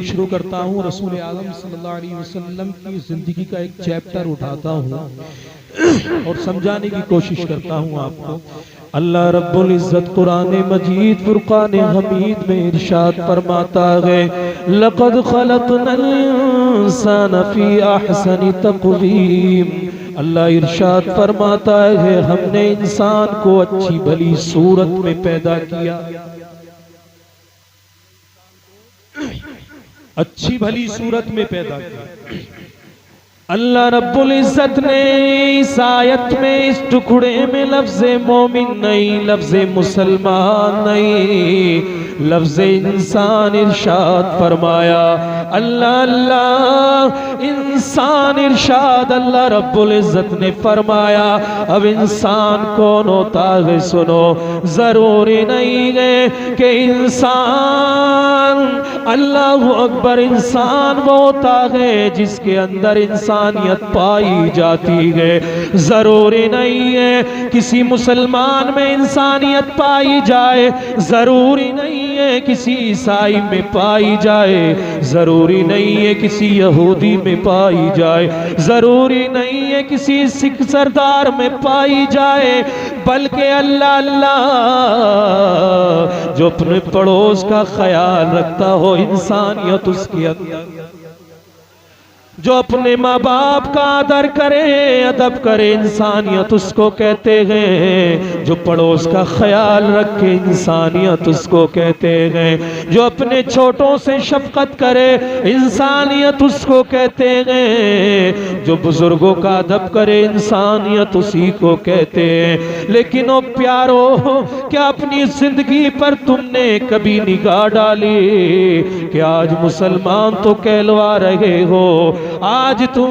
शुरू करता हूँ रसूल आज़म सल्लल्लाहु अलैहि वसल्लम की जिंदगी का एक चैप्टर उठाता हूँ और समझाने की कोशिश करता हूँ आपको। अल्लाह रब्बुल इज्जत कुरान मजीद फुरकान हमीद में इरशाद फरमाता है, लक़द खलक़नल इंसान फी अहसनि तक़वीम। अल्लाह इरशाद फरमाता है, हमने इंसान को अच्छी भली सूरत में पैदा किया, अच्छी भली सूरत में पैदा किया। अल्लाह रब्बुल इज्जत ने इस आयत में, इस टुकड़े में लफ्ज़े मोमिन नहीं, लफ्ज़े मुसलमान नहीं, लफ्ज़े इंसान इरशाद फरमाया। अल्लाह अल्लाह इंसान इरशाद अल्लाह रब्बुल इज्जत ने फरमाया। अब इंसान कौन होता है सुनो, जरूरी नहीं है कि इंसान, अल्लाहु अकबर, इंसान वो होता है जिसके अंदर इंसानियत पाई जाती है। जरूरी नहीं है किसी मुसलमान में इंसानियत पाई जाए, जरूरी नहीं है किसी ईसाई में पाई जाए, जरूरी नहीं है किसी यहूदी में पाई जाए, जरूरी नहीं है किसी सिख सरदार में पाई जाए, बल्कि अल्लाह अल्लाह जो अपने पड़ोस का ख्याल रखता हो, इंसानियत उसके अंदर, जो अपने माँ बाप का आदर करे, अदब करे, इंसानियत उसको कहते हैं। जो पड़ोस का ख्याल रखे, इंसानियत उसको कहते हैं। जो अपने छोटों से शफकत करे, इंसानियत उसको कहते हैं। जो बुजुर्गों का अदब करे, इंसानियत उसी को कहते हैं। लेकिन ओ प्यारो, क्या अपनी जिंदगी पर तुमने कभी निगाह डाली कि आज मुसलमान तो कहलवा रहे हो, आज तुम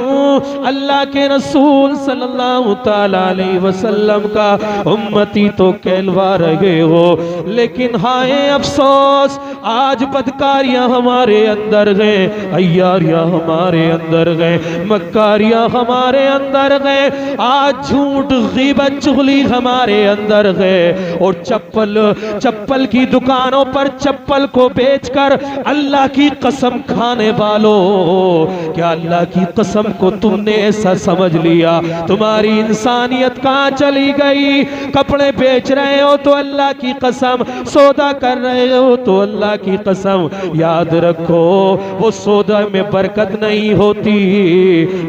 अल्लाह के रसूल सल्लल्लाहु ताला अलैहि वसल्लम का उम्मती तो कहलवा रहे हो, लेकिन हाय अफसोस, आज बदकारियां हमारे अंदर गए, अय्यारियां हमारे अंदर गए, मक्कारियां हमारे अंदर गए, आज झूठ गीबत चुगली हमारे अंदर गए, और चप्पल की दुकानों पर चप्पल को बेचकर अल्लाह की कसम खाने वालों, क्या अल्लाह की कसम को तुमने ऐसा समझ लिया? तुम्हारी इंसानियत कहाँ चली गई? कपड़े बेच रहे हो तो अल्लाह की कसम, सौदा कर रहे हो तो अल्लाह की कसम, याद रखो वो सौदा में बरकत नहीं होती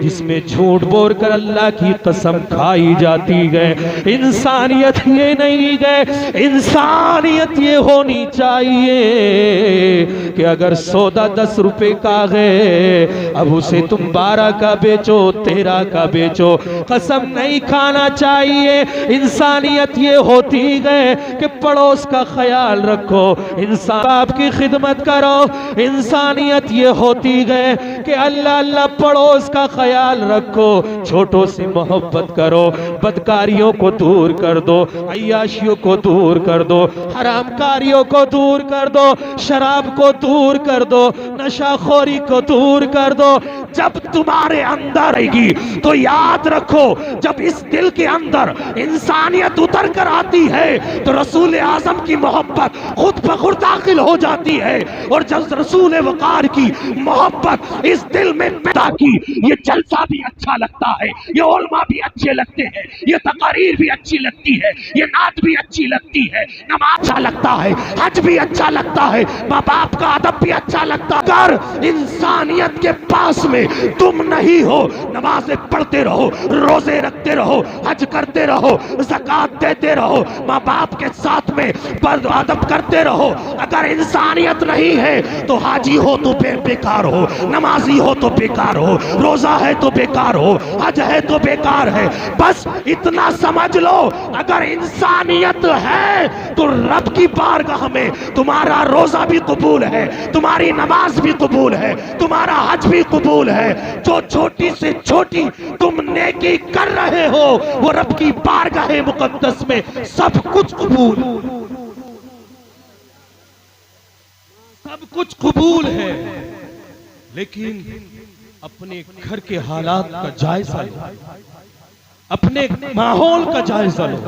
जिसमें झूठ बोलकर अल्लाह की कसम खाई जाती है। इंसानियत ये नहीं है, इंसानियत ये होनी चाहिए कि अगर सौदा 10 रुपए का है, अब उसे तुम 12 का बेचो, 13 का बेचो, कसम नहीं खाना चाहिए। इंसानियत ये होती है कि पड़ोस का ख्याल रखो, इंसान आपकी खिदमत करो। इंसानियत ये होती है कि अल्लाह अल्लाह पड़ोस का ख्याल रखो, छोटों से मोहब्बत करो, बदकारियों को दूर कर दो, अय्याशियों को दूर कर दो, हरामकारियों को दूर कर दो, शराब को दूर कर दो, नशाखोरी को दूर कर दो। जब तुम्हारे अंदर आएगी तो याद रखो, जब इस दिल के अंदर इंसानियत उतर कर आती है तो रसूल आजम की मोहब्बत खुद ब खुद दाखिल हो जाती है। और जब रसूल वकार की मोहब्बत इस दिल में पैदा की, ये जलसा भी अच्छा लगता है, ये उलमा भी अच्छे लगते हैं, ये तकारीर भी अच्छी लगती है, ये नात भी अच्छी लगती है, नमाज अच्छा लगता है, हज भी अच्छा लगता है, माँ बाप का अदब भी अच्छा लगता है। अगर इंसानियत के पास में तुम नहीं हो, नमाजें पढ़ते रहो, रोजे रखते रहो, हज करते रहो, ज़कात देते रहो, माँ बाप के साथ में अदब करते रहो, अगर इंसानियत नहीं है तो हाजी हो तो बेकार हो, नमाजी हो तो बेकार हो, रोजा है तो बेकार हो, हज है तो बेकार है। बस इतना समझ लो, अगर इंसानियत है तो रब की बारगाह में तुम्हारा रोजा भी कबूल है, तुम्हारी नमाज भी कबूल है, तुम्हारा हज भी कबूल है। जो छोटी से छोटी तुम नेकी कर रहे हो वो रब की बारगाह मुकद्दस में सब कुछ कबूल, सब कुछ कबूल है। लेकिन अपने घर के हालात का जायजा लो, अपने माहौल का जायजा लो,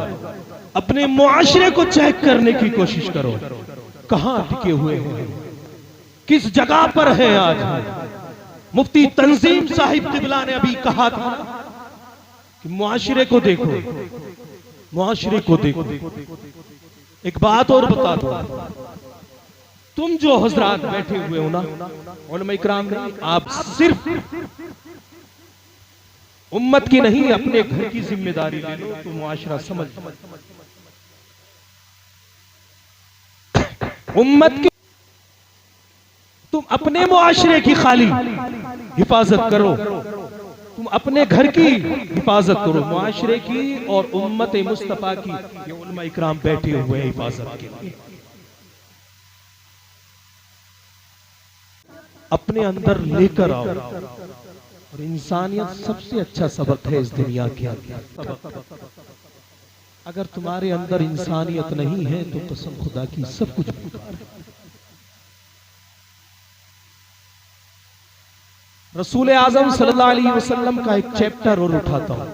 अपने मुआशरे को चेक करने की कोशिश करो, कहां टिके हुए हैं, किस जगह पर है आज। मुफ्ती तंजीम साहिब तिबला ने अभी कहा था कि मुआशरे को देखो, मुआशरे को देखो। एक बात और बता दो, तुम जो हजरात बैठे हुए हो ना, उलमा इकराम नहीं, आप सिर्फ उम्मत की नहीं अपने घर की जिम्मेदारी ले लो तो मुआशरा समझ। उम्मत की तुम अपने मुआशरे की खाली हिफाजत करो, तुम अपने घर की हिफाजत करो, मुआशरे की और उम्मत मुस्तफा की ये उलमा इकराम बैठे हुए हैं हिफाजत के लिए। अपने अंदर लेकर आओ। और इंसानियत सबसे अच्छा सबक है इस दुनिया के अंदर। अगर तुम्हारे अंदर इंसानियत नहीं है तो कसम खुदा की सब कुछ बेकार है। रसूल आजम सल्लल्लाहु अलैहि वसल्लम का एक चैप्टर और उठाता हूं।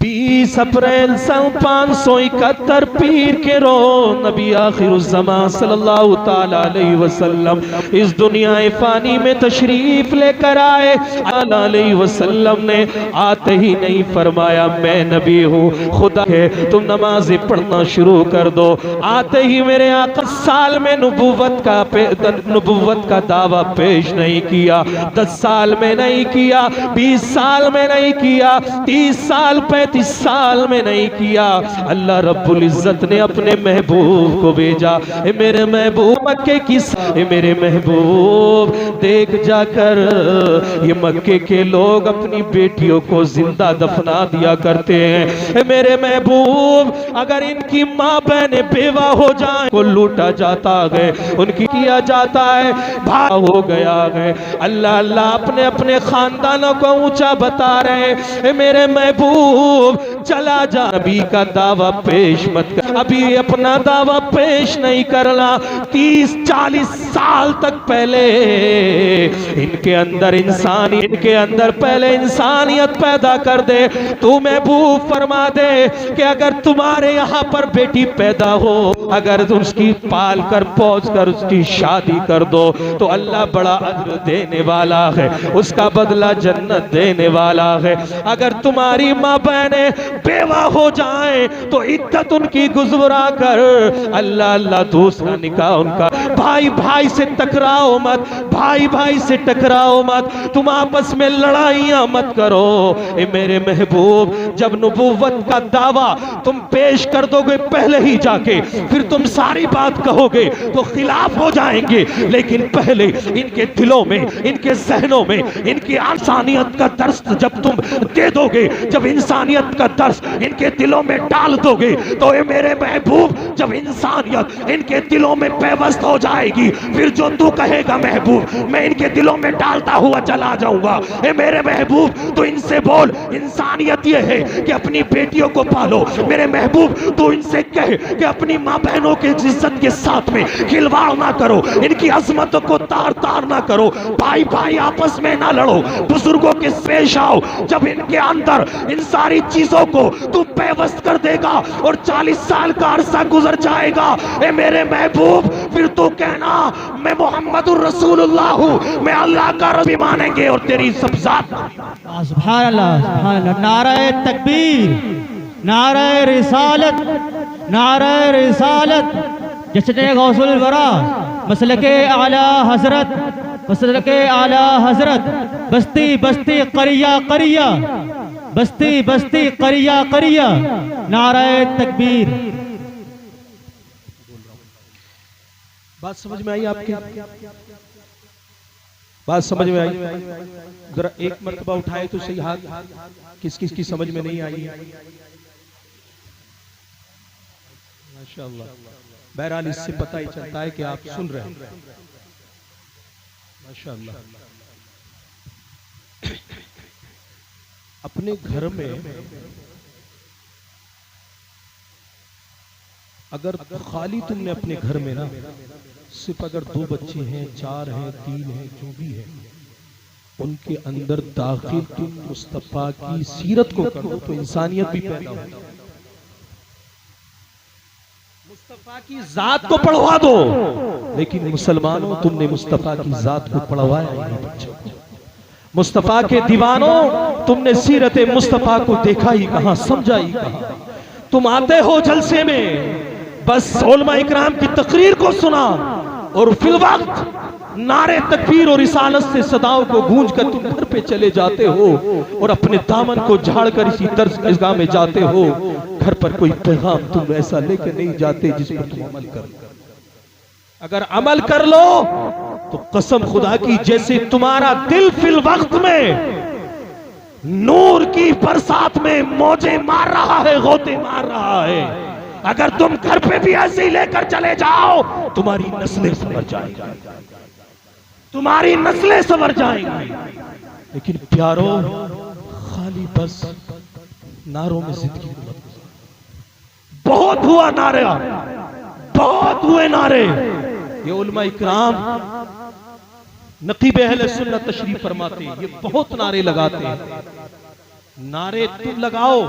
20 अप्रैल सन 571 पीर के रोज नबी आखिरुज़्ज़मान सल्लल्लाहु ताला अलैहि वसल्लम इस दुनिया फानी में तशरीफ लेकर आए। अलैहि वसल्लम ने आते ही नहीं फरमाया मैं नबी हूँ, खुदा है, तुम नमाज़ पढ़ना शुरू कर दो। आते ही मेरे आका साल में नबुव्वत का दावा पेश नहीं किया, 10 साल में नहीं किया, 20 साल में नहीं किया, 30 साल 35 साल में नहीं किया। अल्लाह रब्बुल इज्जत ने अपने महबूब को भेजा। ए मेरे महबूब मक्के की, ए मेरे महबूब देख जाकर ये मक्के के लोग अपनी बेटियों को जिंदा दफना दिया करते हैं। ए मेरे महबूब अगर इनकी माँ बहनें बेवा हो जाएं को लूटा जाता है, उनकी किया जाता है, भाग हो गया है। अल्लाह अल्लाह अपने अपने खानदानों को ऊंचा बता रहे। ए मेरे महबूब चला जा, नबी का दावा पेश मत कर, अभी अपना दावा पेश नहीं करना। 30-40 साल तक पहले इनके अंदर पहले इंसानियत पैदा कर दे। तू महबूब फरमा दे कि अगर तुम्हारे यहाँ पर बेटी पैदा हो, अगर तुम उसकी पाल कर पहुंच कर उसकी शादी कर दो तो अल्लाह बड़ा अज्र देने वाला है, उसका बदला जन्नत देने वाला है। अगर तुम्हारी माँ बहने बेवा हो जाए तो इद्दत उनकी गुज़रा कर, अल्लाह अल्लाह दूसरा निकाह उनका। भाई भाई से टकराओ मत, भाई भाई से टकराओ मत, तुम आपस में लड़ाइयां मत करो। ए मेरे महबूब जब नबुव्वत का दावा तुम पेश कर दोगे पहले ही जाके, फिर तुम सारी बात कहोगे तो खिलाफ हो जाएंगे। लेकिन पहले इनके दिलों में, इनके जहनों में, इनकी इंसानियत का दर्स जब तुम दे दोगे, जब इंसानियत का दर्स इनके दिलों में डाल दोगे तो ये मेरे महबूब जब इंसानियत इनके दिलों में पेवस्त हो जाएगी, फिर जो तू कहेगा महबूब मैं इनके दिलों में डालता हुआ चला जाऊंगा। ए मेरे महबूब तो इनसे बोल, इंसानियत ये है कि अपनी बेटियों को पालो। मेरे महबूब तो इनसे कहे कि अपनी माँ बहनों के इज्जत के साथ में खिलवाड़ ना करो, इनकी अजमतों को तार तार ना करो, भाई भाई आपस में ना लड़ो, बुजुर्गों के पेश आओ। जब इनके अंदर इन सारी चीजों को तू पेवस्त कर देगा और 40 साल का अरसा गुजर जाएगा, ए मेरे महबूब फिर तू कहना मैं मोहम्मदुर रसूलुल्लाह हूँ, मैं अल्लाह का रसूल मानेंगे और तेरी सब जात। सुभान अल्लाह, सुभान अल्लाह। नारे तकबीर, नारे रिसालत, नारे रिसालत। जश्न गौसुल वरा मसलके आला हजरत, मसलके आला हजरत। बस्ती बस्ती करिया करिया, बस्ती बस्ती करिया करिया। नारे तकबीर। बात समझ में आई आपकी? बात समझ में आई? जरा एक मर्तबा उठाए तो सही हाथ, किस किस की समझ में नहीं आई? माशाअल्लाह। बहरहाल इससे पता ही चलता है कि आप सुन रहे हैं। माशाअल्लाह। अपने घर में अगर खाली तुमने अपने घर में ना सिर्फ अगर 2 बच्चे हैं, 4 हैं, 3 हैं, जो भी है, उनके अंदर दाखिल तुम मुस्तफा की सीरत को कर दो तो इंसानियत भी पैदा हो। मुस्तफा की जात को पढ़वा दो, लेकिन मुसलमानों तुमने मुस्तफा की जात को पढ़वाया ही नहीं बच्चों। मुस्तफा के दीवानों तुमने सीरत मुस्तफा को देखा ही कहां, समझा ही कहां। तुम आते हो जलसे में बस उलमा इकराम की तकरीर को सुना और फिल वक्त नारे तकबीर और रिसालत से सदाओं को गूंज कर तुम घर पे चले जाते हो और अपने दामन को झाड़ कर इसी दरगाह में जाते हो। घर पर कोई पैगाम तुम ऐसा लेकर नहीं जाते जिस पर तुम अमल कर। अगर अमल कर लो तो कसम खुदा की, जैसे तुम्हारा दिल फिल वक्त में नूर की बरसात में मौजे मार रहा है, गोते मार रहा है, अगर तुम घर पे भी ऐसे ही लेकर चले जाओ तुम्हारी नस्लें संवर जाएंगी, तुम्हारी नस्लें संवर जाएंगी। लेकिन प्यारो खाली बस नारों में जिंदगी मत गुजारो। बहुत हुआ नारे, बहुत हुए नारे। ये उलमा इकराम नकीब अहले सुन्नत तशरीफ फरमाते हैं, ये बहुत नारे लगाते हैं। नारे तुम लगाओ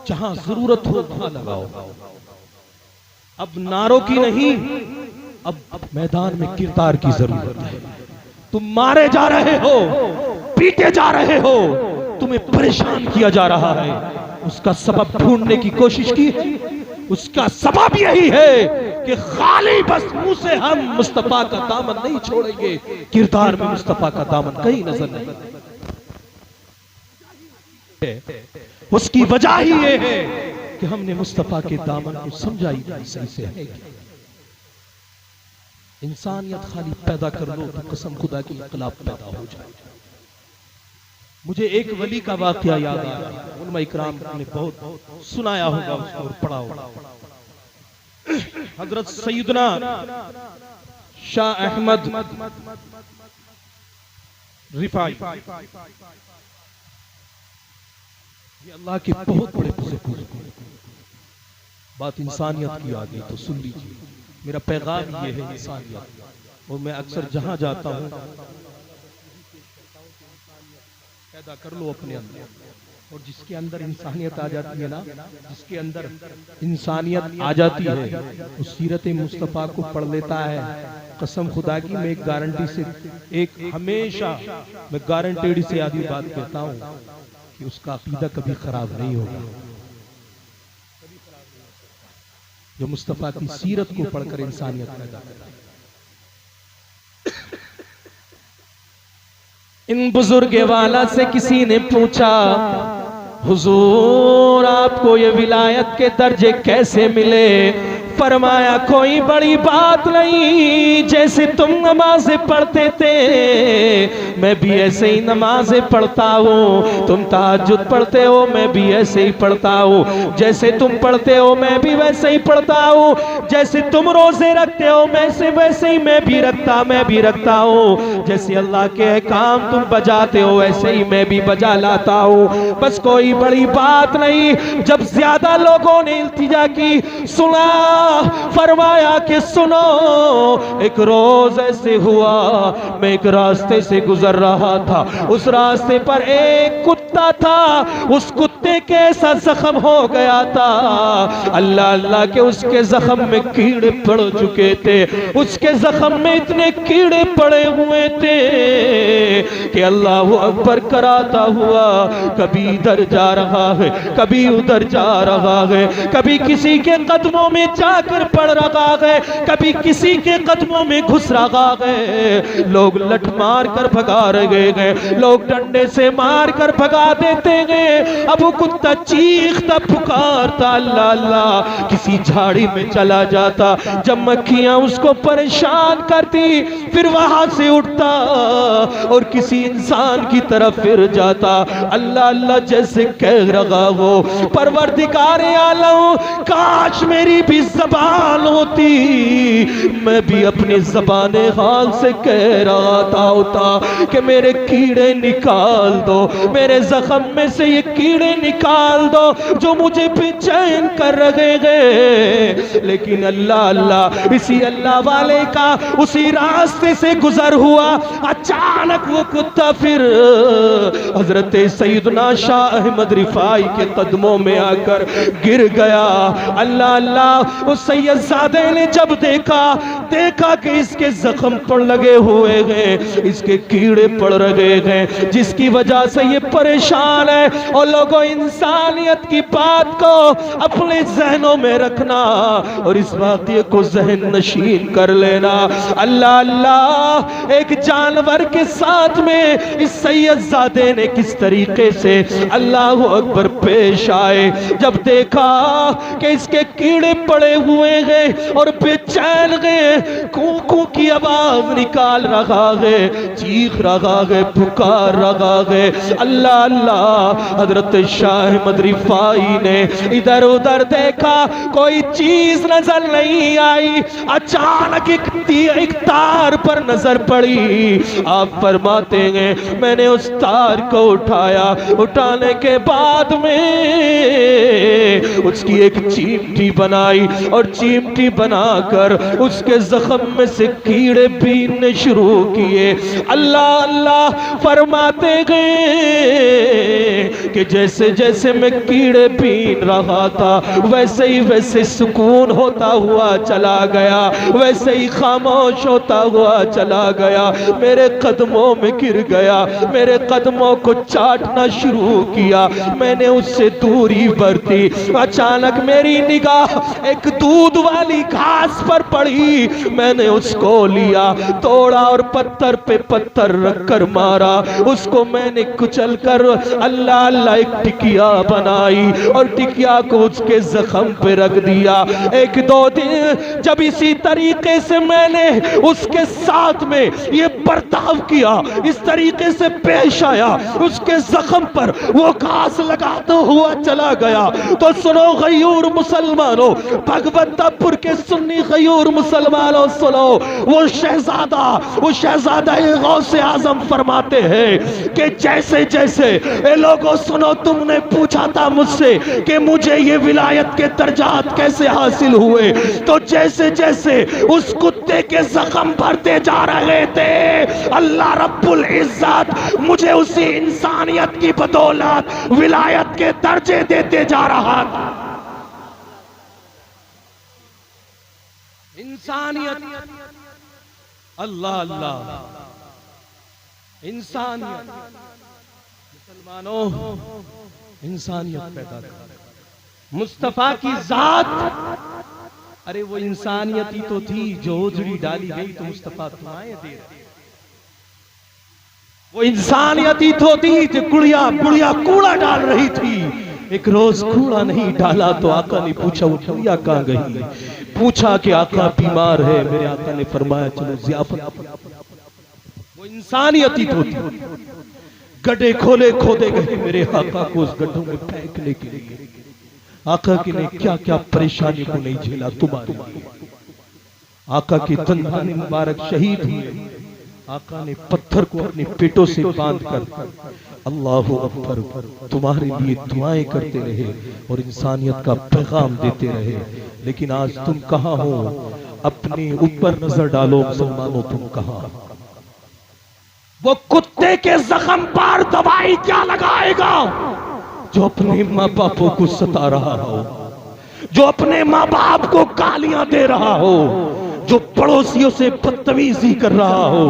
जहां जरूरत हो वहां लगाओ। अब नारों की नहीं, अब मैदान में किरदार की जरूरत है। तुम मारे जा रहे हो, पीटे जा रहे हो, तुम्हें परेशान किया जा रहा है, उसका सबब ढूंढने की कोशिश की है। उसका सबब यही है कि खाली बस मुंह से हम मुस्तफा का दामन नहीं छोड़ेंगे, किरदार में मुस्तफा का दामन कहीं नजर नहीं। उसकी वजह ही ये है कि हमने मुस्तफा के दामन को समझा ही नहीं सही से है। इंसानियत खाली पैदा कर लो तो कसम खुदा की इनकलाब पैदा हो जाए। मुझे एक वली का वाकया याद आ रहा है, उलमा इकराम ने बहुत सुनाया होगा उसको और पढ़ा होगा। हजरत सैयदना शाह अहमद रिफाई, ये अल्लाह के बहुत बड़े बुजुर्ग। बात इंसानियत की आ गई तो सुन लीजिए, मेरा पैगाम ये है इंसानियत। और मैं अक्सर जहां जाता हूं पैदा कर लो अपने अंदर, और जिसके अंदर इंसानियत आ जाती है ना, जिसके अंदर इंसानियत आ जाती है उस सीरत मुस्तफ़ा को पढ़ लेता है। कसम खुदा की मैं एक गारंटी से, एक हमेशा मैं गारंटेड से आदि बात कहता हूँ कि उसका अकीदा कभी खराब नहीं होगा। जो मुस्तफ़ा की सीरत को पढ़कर इंसानियत पैदा करता है। इन बुजुर्ग वाला से किसी ने पूछा, हुजूर आपको ये विलायत के दर्जे कैसे मिले? फरमाया कोई बड़ी बात नहीं, जैसे तुम नमाजें पढ़ते थे मैं भी ऐसे ही नमाजें पढ़ता हूँ। तुम तहज्जुद पढ़ते हो मैं भी ऐसे ही पढ़ता हूँ, जैसे तुम पढ़ते हो मैं भी वैसे ही पढ़ता हूँ, जैसे तुम रोजे रखते हो वैसे ही मैं भी रखता हूँ, जैसे अल्लाह के काम तुम बजाते हो वैसे ही मैं भी बजा लाता हूँ। बस कोई बड़ी बात नहीं। जब ज्यादा लोगों ने इल्तिजा की, सुना, फरमाया कि सुनो, एक रोज ऐसे हुआ मैं एक रास्ते से गुजर रहा था, उस रास्ते पर एक कुत्ता था, उस कुत्ते के ऐसा जख्म हो गया था, अल्लाह अल्लाह के उसके जख्म में कीड़े पड़ चुके थे, उसके जख्म में इतने कीड़े पड़े हुए थे कि अल्लाह अकबर कराता हुआ कभी इधर जा रहा है, कभी उधर जा रहा है, कभी किसी के कदमों में जाकर पड़ रहा है, कभी किसी के कदमों में घुस रहा है। लोग लठ मार कर भगा रहे हैं, लोग डंडे से मार कर भगा देते हैं। अब वो कुत्ता चीखता पुकारता अल्लाह अल्लाह, किसी झाड़ी में चला जाता, जब मक्खियां उसको परेशान करती फिर वहां से उठता और किसी इंसान की तरफ फिर जाता, अल्लाह अल्लाह जैसे कह रहा हो। परवरदिगारे आलम, काश मेरी भी ज़बान होती, मैं भी अपनी ज़बाने हाल से कह रहा था कि मेरे कीड़े निकाल दो, मेरे जख्म में से ये कीड़े निकाल दो जो मुझे बेचैन कर रहे हैं। लेकिन अल्लाह अल्लाह, इसी अल्लाह वाले का उसी रास्ते से गुजर हुआ, अचानक वो कुत्ता फिर हजरत सैयदना शाह अहमद रिफाई के कदमों में आकर गिर गया। अल्लाह अल्लाह, उस सैयदजादे ने जब देखा कि इसके जख्म पड़ लगे हुए हैं, इसके कीड़े पड़ रहे हैं, जिसकी वजह से ये परेशान है। और लोगों, इंसानियत की बात को अपने जहनों में रखना और इस वाक़े को जहन नशीन कर लेना। अल्लाह अल्लाह, एक जानवर के साथ में इस सैयदजादे ने किस तरीके से अल्लाह अकबर पेश आए। जब देखा कि इसके कीड़े पड़े हुए हैं और बेचैन गए, कू कू की आवाज निकाल रहा है, चीख रहा है, पुकार रहा है। अल्लाह अल्लाह, हजरत शाह अहमद रिफाई ने इधर उधर देखा, कोई चीज नजर नहीं आई। अचानक एक तार पर नजर पड़ी। आप फरमाते हैं मैंने उस तार को उठाया, उठाने के बाद में उसकी एक चिमटी बनाई और चिमटी बनाकर उसके जख्म में से कीड़े बीनने शुरू किए। अल्लाह अल्लाह, फरमाते गए कि जैसे जैसे मैं कीड़े बीन रहा था वैसे ही सुकून होता हुआ चला गया, वैसे ही खामोश होता हुआ चला गया। मेरे कदमों में गिर गया, मेरे कदमों को चाटना शुरू किया। मैंने उससे दूरी बरती। अचानक मेरी निगाह एक दूध वाली घास पर पड़ी। मैंने उसको लिया, तोड़ा और पत्थर पे पत्थर रखकर मारा। उसको मैंने कुचल कर अल्लाह अल्लाह एक टिकिया बनाई और टिकिया को उसके जख्म पे रख दिया। एक दो दिन जब इसी तरीके से मैंने उसके साथ में ये बर्ताव किया, इस तरीके से पेश आया, उसके जख्म पर वो घास लगाता हुआ चला गया। तो सुनो गयूर मुसलमानों, भगवंतापुर के सुन्नी गयूर मुसलमानों सुनो, वो शहजादा गौसे आजम फरमाते हैं कि जैसे जैसे ए लोगों सुनो, तुमने पूछा था मुझसे कि मुझे ये विलायत के दर्जात कैसे हासिल हुए, तो जैसे जैसे उस कुत्ते के जख्म भरते जा रहे थे, अल्लाह रब्बुल इज्जत मुझे उसी इंसानियत की बदौलत विलायत के दर्जे देते जा रहा था। इंसानियत, अल्लाह अल्लाह, इंसानियत, मुसलमानों इंसानियत पैदा कर। मुस्तफा की जात, अरे वो इंसानियत ही तो थी जो ओजड़ी डाली गई तो मुस्तफा दुआएं दे। वो इंसानियत ही तो थी जो गुड़िया कूड़ा डाल रही थी। एक रोज कूड़ा नहीं डाला तो आका ने पूछा वो गुड़िया कहाँ गई। पूछा कि आका बीमार है, मेरे आका ने फरमाया चलो ज़ियाफत। वो इंसानियत ही तो थी। गड्ढे खोदे गए मेरे आका को उस गड्ढों में फेंकने के लिए। आका की ने क्या क्या परेशानी को नहीं झेला तुम्हारे लिए। आका की तनहानी मुबारक शहीद हुए। आका ने पत्थर को अपने पेटों से बांधकर अल्लाहु अकबर तुम्हारे लिए दुआएं करते रहे और इंसानियत का पैगाम देते रहे। लेकिन आज तुम कहाँ हो? अपने ऊपर नजर डालो मुसलमानों, तुम कहाँ? वो कुत्ते के जख्म पर दवाई क्या लगाएगा जो अपने माँ बापों को सता रहा हो, जो अपने माँ बाप को गालियां दे रहा हो, जो पड़ोसियों से बदतमीजी कर रहा हो।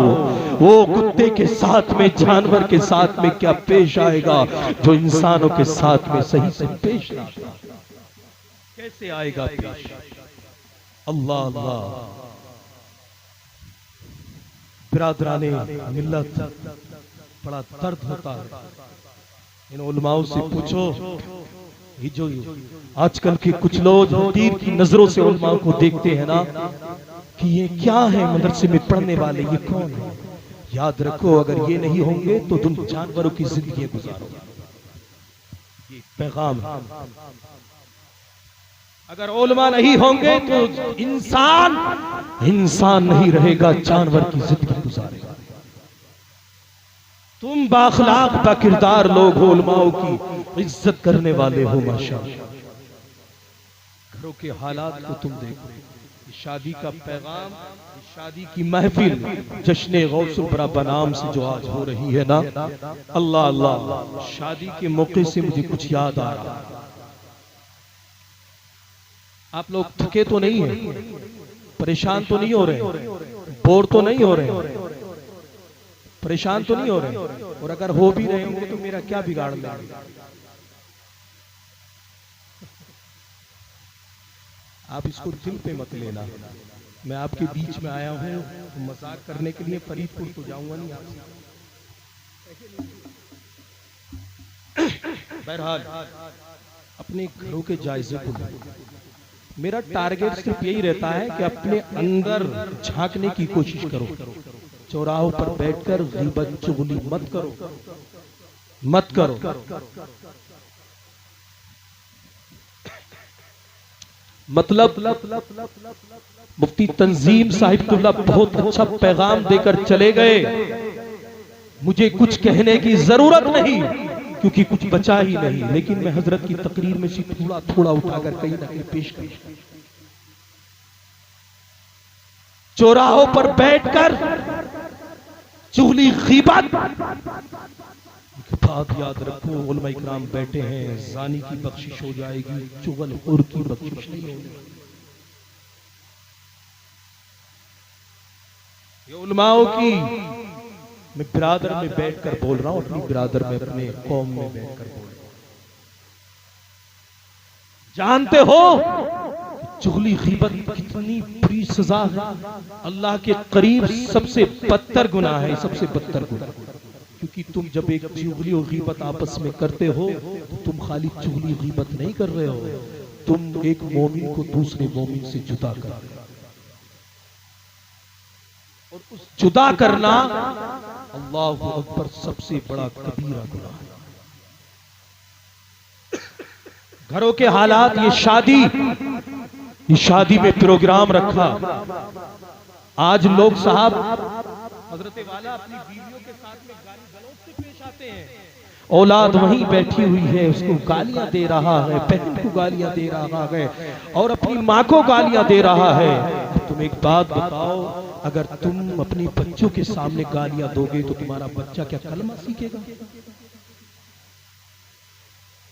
वो कुत्ते के साथ में, जानवर के साथ में क्या पेश आएगा जो इंसानों के साथ में सही से पेश आता? कैसे आएगा पेश? अल्लाह अल्लाह। बिरादराने मिल्लत, बड़ा दर्द होता है। इन उलमाओं से पूछो, ये जो आजकल के कुछ लोग तीर की नजरों से उलमाओं को देखते हैं ना कि ये क्या है, मदरसे में पढ़ने वाले ये कौन है? याद रखो, अगर ये नहीं होंगे तो तुम जानवरों की जिंदगी गुजारोगे। ये पैगाम है। अगर उलमा नहीं होंगे तो इंसान नहीं रहेगा, जानवर की जिंदगी गुजारेगा। तुम बाखलाक बाकिरदार लोग हो, उलमाओं की इज्जत करने वाले हो। माशाअल्लाह, घरों के हालात को तुम देखो, शादी का पैगाम, शादी की महफिल जश्न गौसुल बरा बनाम से जो आज हो रही है ना, अल्लाह अल्लाह, शादी के मौके से मुझे कुछ याद आ रहा है। आप लोग थके तो नहीं है, परेशान तो नहीं हो रहे, बोर तो नहीं हो रहे, परेशान तो नहीं हो रहे, और अगर हो भी रहे हो तो मेरा क्या बिगाड़ लेंगे। आप इसको दिल पे मत लेना, मैं आपके बीच में आया हूं तो मजाक करने के लिए फरीदपुर तो जाऊंगा नहीं आपसे। बहरहाल अपने घरों के जायजे को मेरा टारगेट सिर्फ यही रहता है कि अपने अंदर झांकने की कोशिश करो। चौराहों पर बैठकर गीबत चुगली मत करो, मत करो। मतलब मुफ्ती तंजीम साहिबुल्लाह बहुत अच्छा पैगाम देकर चले गए, मुझे कुछ कहने की जरूरत नहीं क्योंकि कुछ बचा ही नहीं, लेकिन मैं हजरत की तकरीर में से थोड़ा थोड़ा उठाकर कहीं ना कहीं पेश कर। चौराहों पर बैठकर चुगली गीबत, बात याद रखो, उलमा इकराम बैठे हैं, जानी की बख्शिश हो जाएगी, चुगलखोर की बख्शिश नहीं होगी। ये उलमाओं की मैं बिरादर में बैठकर बोल रहा हूं, अपनी बिरादर में, अपने कौम में बैठकर बोल रहा हूं। जानते हो चुगली गीबत कितनी बुरी सजा है, अल्लाह के करीब सबसे बदतर गुनाह है, सबसे बदतर गुनाह। क्योंकि तुम जब एक चुगली और गीबत आपस में करते हो तो तुम खाली चुगली गीबत नहीं कर रहे हो, तुम एक मोमिन को दूसरे मोमिन से जुदा कर रहे हो। और उस जुदा करना अल्लाहु अकबर सबसे बड़ा कबीरा गुनाह है। घरों के हालात, ये शादी में प्रोग्राम रखा, आज लोग साहब हजरत वाला अपनी बीवियों के साथ में गाली गलौज से पेश आते हैं, औलाद वहीं बैठी हुई है, उसको गालियां दे रहा है, बहन को गालियां दे रहा है और अपनी माँ को गालियां दे रहा है। तुम एक बात बताओ, अगर तुम अपने बच्चों के सामने गालियां दोगे तो तुम्हारा बच्चा क्या कलमा सीखेगा?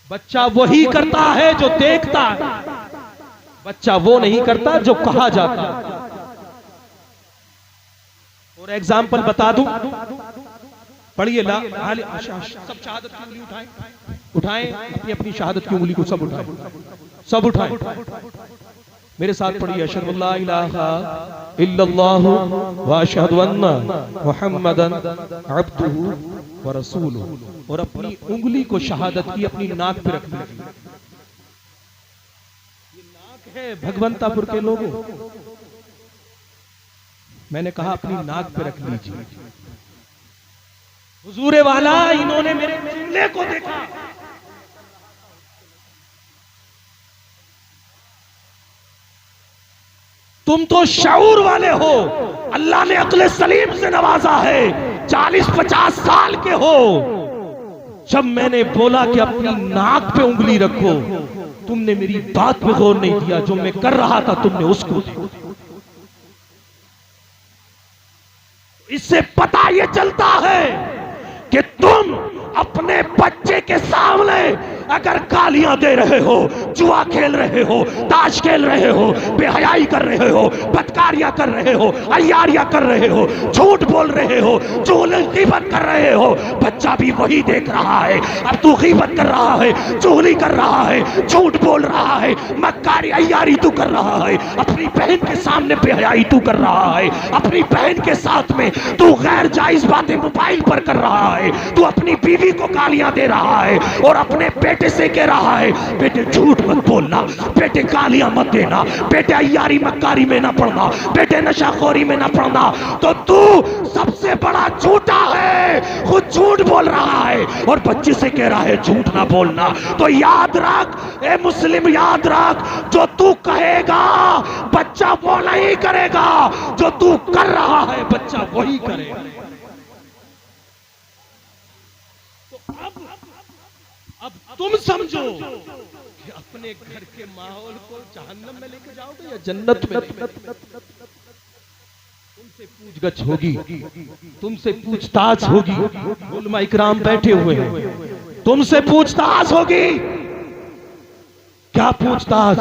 बच्चा वही करता है जो देखता है, बच्चा वो नहीं करता जो कहा जाता है। और एग्जाम्पल बता दूं, पढ़िए ला सब शहादत की उंगली उठाएं, उठाएं अपनी अपनी शहादत की उंगली को सब उठाएं, सब उठाएं, मेरे साथ पढ़िए, अशहदु अल्ला इलाहा इल्लल्लाहु व अशहदु अन्ना मुहम्मदन अब्दुहु व रसूलुहु। और अपनी उंगली को शहादत की अपनी नाक पे रख लीजिए। ये नाक है भगवंतापुर के लोगों, मैंने कहा अपनी नाक पे रख लीजिए। हुजूरे वाला, इन्होंने मेरे चूल्हे को देखा, तुम तो शऊर वाले हो, अल्लाह ने अक्ल सलीम से नवाजा है, 40-50 साल के हो। जब मैंने बोला कि अपनी नाक पे उंगली रखो, तुमने मेरी बात पे गौर नहीं किया, जो मैं कर रहा था तुमने उसको देखा। इससे पता ये चलता है कि तुम अपने बच्चे के सामने अगर गालियां दे रहे हो, जुआ खेल रहे हो, ताश खेल रहे हो, बेहयाई कर रहे हो, बदकारियां कर रहे हो, अय्यारियां कर रहे हो, झूठ बोल रहे हो, चुगली गीबत कर रहे हो, बच्चा भी वही देख रहा है। अब तू गीबत कर रहा है, चुगली कर रहा है, झूठ बोल रहा है, मक्कारी अय्यारी तू कर रहा है, अपनी बहन के सामने बेहयाई तू कर रहा है, अपनी बहन के साथ में तू गैर जायज बातें मोबाइल पर कर रहा है, तू अपनी बीवी को गालियां दे रहा है और अपने बेटे से कह रहा है बेटे झूठ मत बोलना, बेटे गालियां मत देना, बेटे अय्यारी मक्कारी में ना पड़ना, बेटे नशाखोरी में ना पड़ना। तो तू सबसे बड़ा झूठा है, खुद झूठ बोल रहा है और बच्चे से कह रहा है झूठ ना बोलना। तो याद रख ए मुस्लिम, याद रख, जो तू कहेगा बच्चा वो नहीं करेगा, जो तू कर रहा है बच्चा वही करेगा। अब तुम समझो कि अपने घर के माहौल को जहन्नम में लेके जाओगे या जन्नत में। तुमसे पूछगछ होगी, तुमसे पूछताछ होगी। उलमा इकराम बैठे हुए हैं, तुमसे पूछताछ होगी। क्या पूछताछ?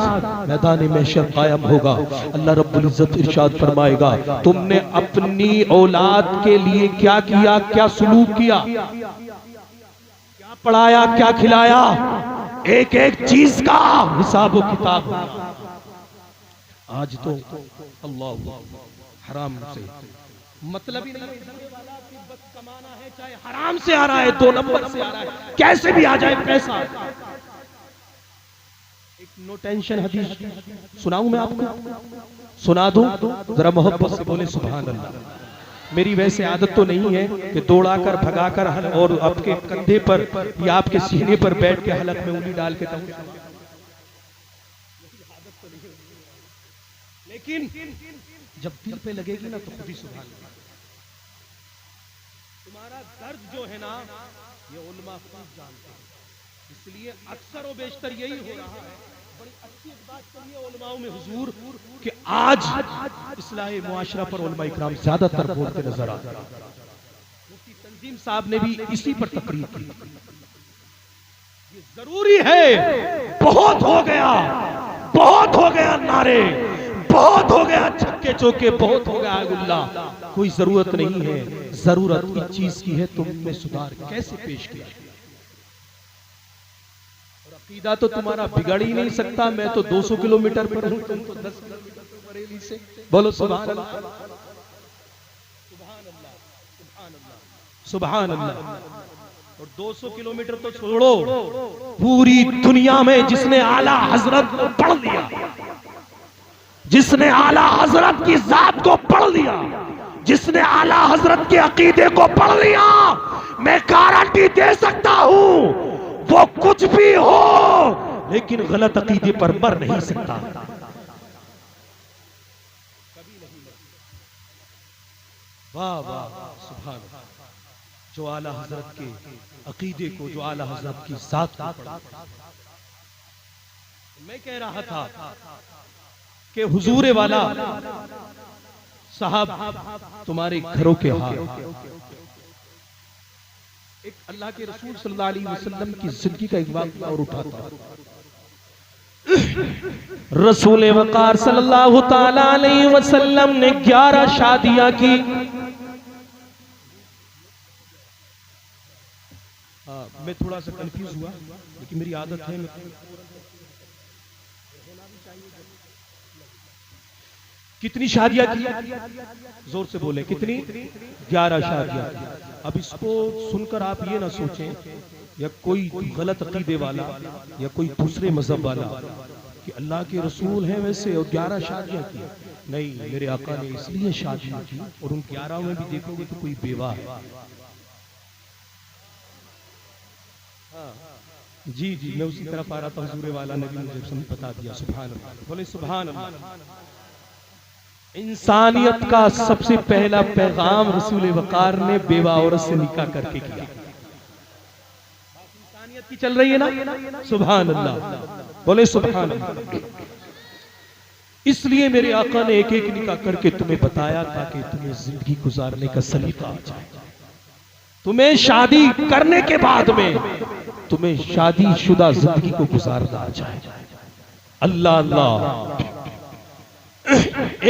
मैदान महशर कायम होगा। अल्लाह रब्बुल इज्जत इरशाद फरमाएगा, तुमने अपनी औलाद के लिए क्या किया, क्या सुलूक किया, क्या पढ़ाया, क्या खिलाया, एक एक चीज का हिसाब व किताब होगा। आज तो अल्लाह हराम से मतलब ही नहीं है, बस कमाना है, चाहे हराम से आ रहा है, 2 नंबर से आ रहा है, कैसे भी आ जाए पैसा। एक नो टेंशन हदीस सुनाऊं मैं आपको, सुना दूं, जरा मोहब्बत से बोले सुभान अल्लाह। मेरी वैसे आदत तो नहीं है कि दौड़ाकर भगाकर और आपके कंधे पर या आपके सीने पर बैठ के हलक में उंगली डाल के कहूं, लेकिन जब दिल पे लगेगी ना तो खुद ही सुभान अल्लाह। तुम्हारा दर्द जो है ना, ये उलमा खूब जानते हैं, इसलिए अक्सर और बेशतर यही हो रहा है। बड़ी अच्छी बात करिए उलमाओं में हुजूर कि आज इस्लाह मुआशरा पर उलमा इकराम ज्यादातर बोलते नजर आते हैं। मुफ्ती तंजीम साहब ने भी इसी पर तकरीर की। ये जरूरी है, बहुत हो गया, बहुत हो गया नारे, बहुत हो गया छक्के चौके, बहुत हो गया गुल्ला, कोई जरूरत नहीं है। जरूरत इस चीज की है, तुम में सुधार कैसे पेश किया। और अकीदा तो तुम्हारा बिगड़ ही नहीं सकता। मैं तो 200 किलोमीटर पर हूं, तुम तो 10 किलोमीटर बरेली से। बोलो सुभान अल्लाह, सुभान अल्लाह, सुभान अल्लाह, सुभान अल्लाह। और 200 किलोमीटर तो छोड़ो, पूरी दुनिया में जिसने आला हजरत को पढ़ लिया, जिसने आला हजरत की जात को पढ़ लिया, जिसने आला हजरत के अकीदे को पढ़ लिया, मैं गारंटी दे सकता हूं वो कुछ भी हो लेकिन गलत अकीदे पर मर नहीं सकता। वाह वाह सुभान अल्लाह। जो आला हजरत के अकीदे को, जो आला हजरत की जात को पढ़ा। मैं कह रहा था कि हुजूर वाला साहब तुम्हारे घरों के हाल, एक अल्लाह के रसूल सल्लल्लाहु अलैहि वसल्लम की जिंदगी का एक वाक़या और उठाता। रसूल वक़ार सल्लल्लाहु ताला अलैहि वसल्लम ने 11 शादियां की। मैं थोड़ा सा कंफ्यूज हुआ, लेकिन मेरी आदत है। कितनी शादियां की? जोर से बोले, कितनी? 11 शादियां। अब इसको सुनकर आप ये ना सोचें या कोई गलत अकीदे वाला या कोई दूसरे मजहब वाला कि अल्लाह के रसूल हैं वैसे और 11 शादियां की। नहीं, मेरे आका ने इसलिए शादियां की, और उन 11 में भी देखोगे तो कोई बेवा है। जी जी, मैं उसी तरफ आ रहा था। हुजूर वाला ने भी मुझे बता दिया। सुभान अल्लाह, बोले सुभान अल्लाह। इंसानियत का सबसे पहला पैगाम रसूल वक़ार ने बेवा औरत से निकाह करके किया। इंसानियत की चल रही है ना, सुभान अल्लाह, बोले सुभान अल्लाह। इसलिए मेरे आका ने एक एक निकाह करके तुम्हें बताया ताकि तुम्हें जिंदगी गुजारने का सलीका आ जाए। तुम्हें शादी करने के बाद में तुम्हें शादीशुदा जिंदगी को गुजारना आ जाए। अल्लाह अल्लाह।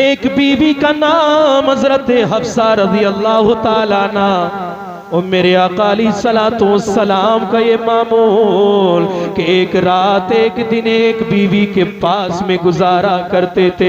एक बीवी का नाम हजरत हफ्सा रज़ी अल्लाह ताला अन्हा, और मेरे आका अलैहिस्सलातु वस्सलाम का ये मामूल कि एक रात एक दिन एक बीवी के पास में गुजारा करते थे।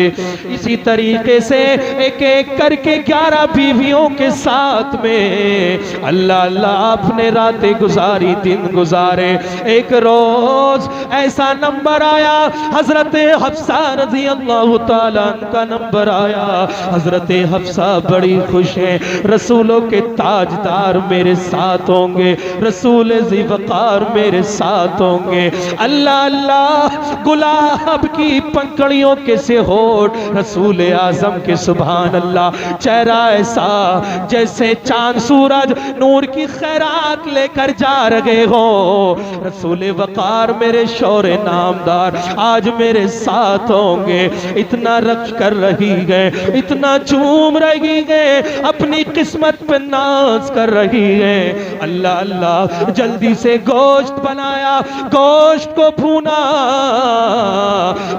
इसी तरीके से एक एक करके 11 बीवियों के साथ में अल्लाह अल्लाह आपने रातें गुजारी, दिन गुजारे। एक रोज ऐसा नंबर आया, हजरत हफ्सा रज़ी अल्लाह ताला अन्हा का नंबर आया। हजरत हफ्सा बड़ी खुश है, रसूलों के ताजदार मेरे साथ होंगे, रसूल ज़ी वक़ार मेरे साथ होंगे। अल्लाह अल्लाह, गुलाब की पंखड़ियों के से होठ रसूल आज़म के, सुभान अल्लाह, चेहरा ऐसा जैसे चांद सूरज नूर की खैरात लेकर जा रहे हो। रसूल वक़ार मेरे शौरे नामदार आज मेरे साथ होंगे। इतना रक्ष कर रही गए, इतना चूम रही गए, अपनी किस्मत पे नाज कर रही है। अल्लाह अल्लाह, जल्दी से गोश्त बनाया, गोश्त को भूना